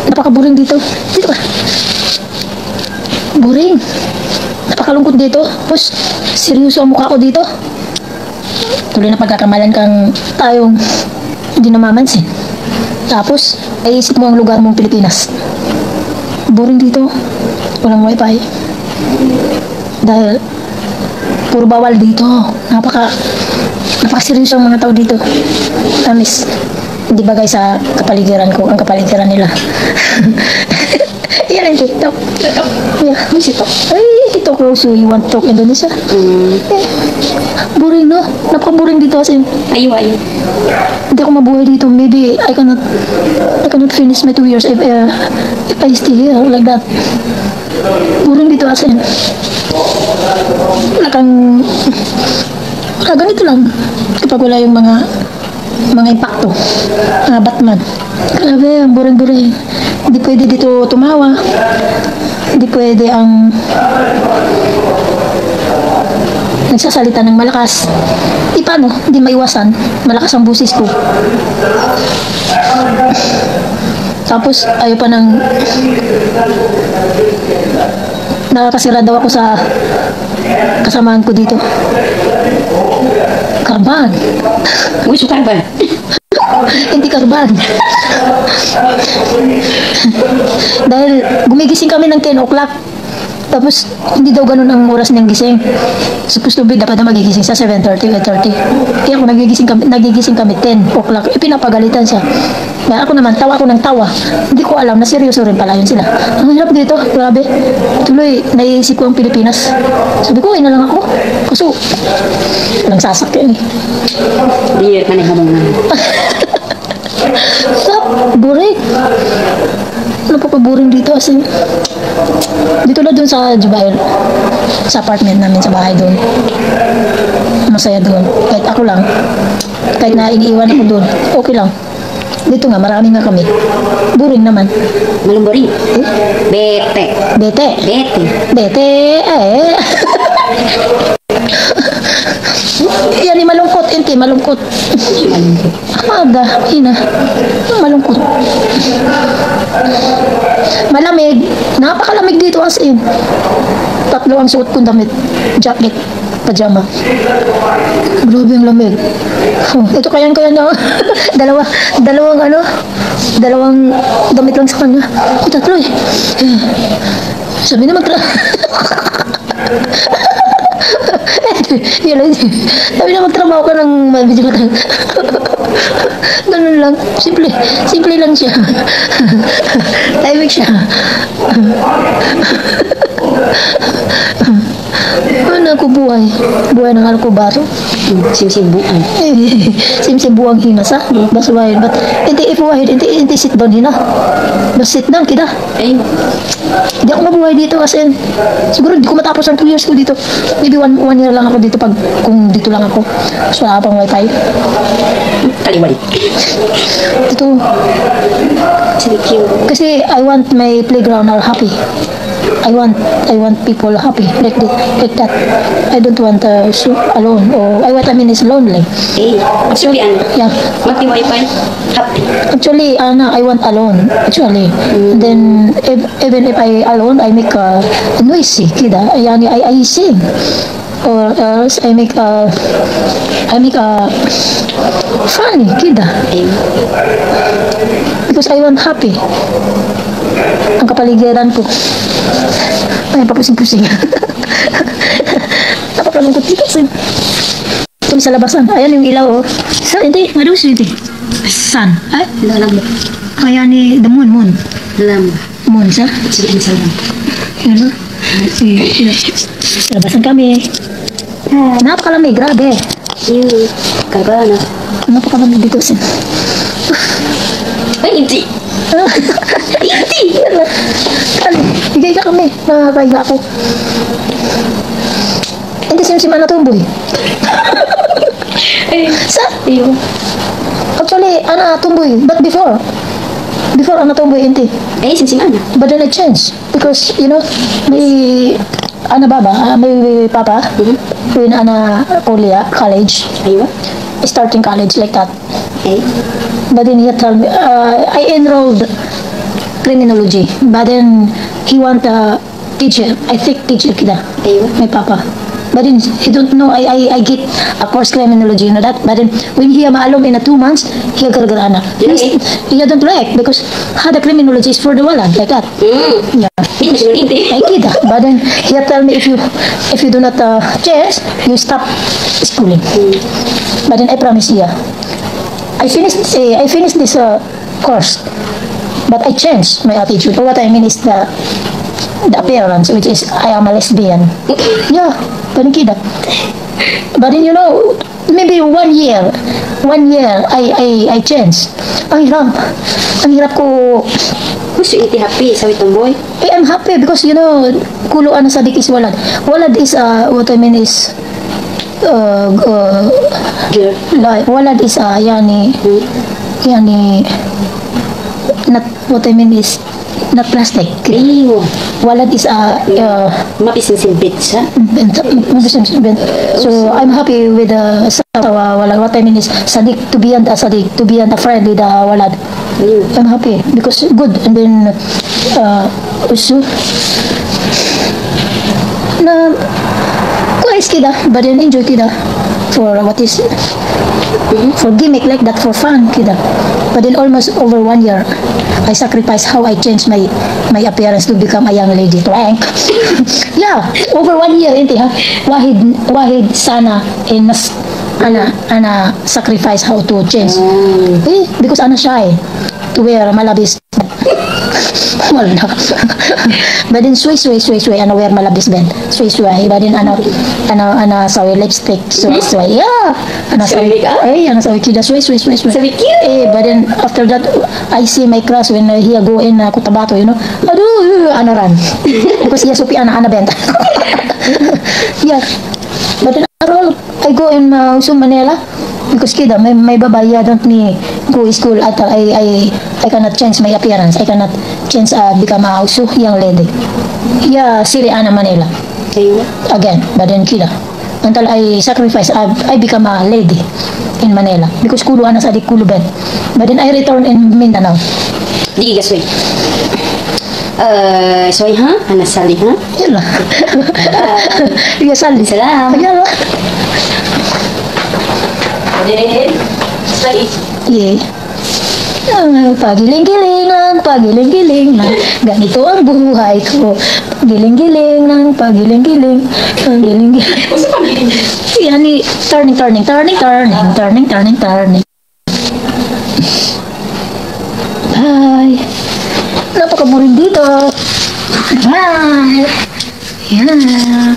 Napaka-boring dito. Dito ka. Boring. Napakalungkot dito. Tapos, seryoso ang mukha ko dito. Tuloy na pagkakamalan kang tayong hindi namamansin. Tapos, naisip mo ang lugar mong Pilipinas. Boring dito. Walang wifi. Dahil, puro bawal dito. Napaka-seryoso ang mga tao dito. Amis. Hindi bagay sa kapaligiran ko, ang kapaligiran nila. Yan ang TikTok. Yeah. Ano si Tok? Ay, TikTok also, you want to talk Indonesia? Eh, boring no? Napaka-boring dito kasi Ayaw. hindi ako mabuhay dito. Maybe I cannot finish my 2 years if I stay here like that. Boring dito kasi ganito lang kapag wala yung mga impacto, mga Batman. Grabe, ang boring-boring. Hindi pwede dito tumawa. Hindi pwede ang nagsasalita ng malakas. Paano? Hindi maiwasan. Malakas ang busis ko. Tapos, ayaw pa ng nakakasira daw ako sa kasamahan ko dito. Karban. Uy, sukar ba? Hindi karban. Dahil gumigising kami ng 10 o'clock. Tapos, hindi daw ganun ang oras niyang gising. Supposed to be, dapat na magigising sa 7:30, 8:30. Kaya kung nagigising kami 10 o'clock, pinapagalitan siya. Kaya ako naman, tawa ako ng tawa. Hindi ko alam na seryoso rin pala yun sila. Ang hirap dito, grabe. Tuloy, naiisip ko ang Pilipinas. Sabi ko, na lang ako. Kaso, walang sasakyan eh. Di ka na habang Stop, boring. Napaka-boring dito kasi dito na dun sa Jubail, sa apartment namin, sa bahay dun. Masaya dun. Kahit ako lang, kahit na iniiwan ako dun, okay lang. Dito nga, marami nga kami. Boring naman. malumbori. Bete. Bete. Bete, eh. Yan ni malungkot, hindi malungkot. Ada, ina. Malungkot. Malamig. Napakalamig dito as in. 3 ang suot kong damit. Jacket, pajama. Grabe ang lamig. Ito kaya na. Dalawang damit lang sa kanya. 3 eh. Sabi na sabi na magtrabaho ka ng medyo matang. Ganun lang. Simple lang siya. Tahimik siya. Ano ako buhay? Buhay ng alkubaro. Simsibuan. Simsibuang hinasa. Basuwahin. But hindi ipuwahin. Hindi sit down hina. Bas sit down kita. Ay, Hindi ako mabuhay dito kasi siguro hindi ko matapos ang 2 years ko dito. Maybe 1 year lang ako dito kung dito lang ako. So wala pang wifi. kaliwali. Ito. Sinikyo. Kasi I want my playground are happy. I want people happy like that. I don't want alone or I mean it's lonely. Eh, actually, Yeah. mati wifi, happy. Actually, I want alone. Actually, then even if I alone, I make a noisy, kida. Yani I sing, or else I make a funny, kida. Eh, Because I want happy. Ang kapaligiran ko. Ay, papusing-pusing. Napakalungkot dito. Ito sa labasan. Ayan yung ilaw, oh. So, hindi. Ano siya ito? Sun. Ay, dalam ba? kaya ni the moon. Dalam ba? Moon siya. Sige, salam. Ano? Sa labasan kami. Napakalamig, grabe. Yung kabana. Napakalamig dito. Ay, hindi. Hindi! Higay ka kami. Nakakahiga ako. Hindi simsim tumboy. Ay, Sa? iyo. Actually, tumboy. But before tumboy, hindi. Eh, sinsimana. But then I changed. Because, may baba, may papa. When college. Aywa. Starting college like that. Eh? But then he told me, I enrolled criminology. But then he want a teacher. I think teacher kita. Ayun. My papa. But then he don't know. I get a course criminology, you know that. But then when he maalom in a 2 months, he gargarana. Really? He don't like because the criminology is for the walad like that. Yeah. Hindi siya hindi. I kita. But then he tell me if you do not change, you stop schooling. But then I promise you, I finished this course, but I changed my attitude. What I mean is the appearance, which is I am a lesbian. Yeah, parang kita. But then maybe 1 year, I changed. Ang hirap ko. Gusto iti happy sa tomboy. I'm happy because kuluan na sa dik is walad. Walad is what I mean is Girl. walad is yani not what I mean is not plastic. Ayun. Walad is Mapisinsilbit siya. so I'm happy with walad. What I mean is sadik to be and a friend with walad. Ayun. I'm happy because good. And then also na kuwais kita, but then enjoy kita for what is for gimmick like that, for fun kita. But then almost over 1 year I sacrificed how I changed my appearance to become a young lady. Prank. Yeah, over 1 year inti ha. Wahid sana ana sacrifice how to change. Because ana shy to wear malabis. Wala na. But then sway ano wear malabis ben. Sway. But then ano sawi lipstick. Sway. Yeah. Ano sawi. Ano sawi kida sway. Sabi cute. But then after that I see my crush when he go in Cotabato, Aduh, ano ran. Because he supi ana benta. Yeah. But then I go in Manila because kida may babae don't me go school at I cannot change my appearance. I cannot change become a young lady. Yeah, Siri Ana Manila Ayun. again. But then kida until I sacrifice, I become a lady in Manila because kulo ana sa di kulo ben. But then I return in Mindanao. Di gasway. Soy ha? Anasali ha? Yun lang. Yeah, sali. Salam. Ayan lang. Say. Yeah. Pagiling-giling lang, ganito ang buhay ko. Pagiling-giling lang, pagiling-giling. Yani, turning. Bye. Napakamuring dito. Bye. Yeah.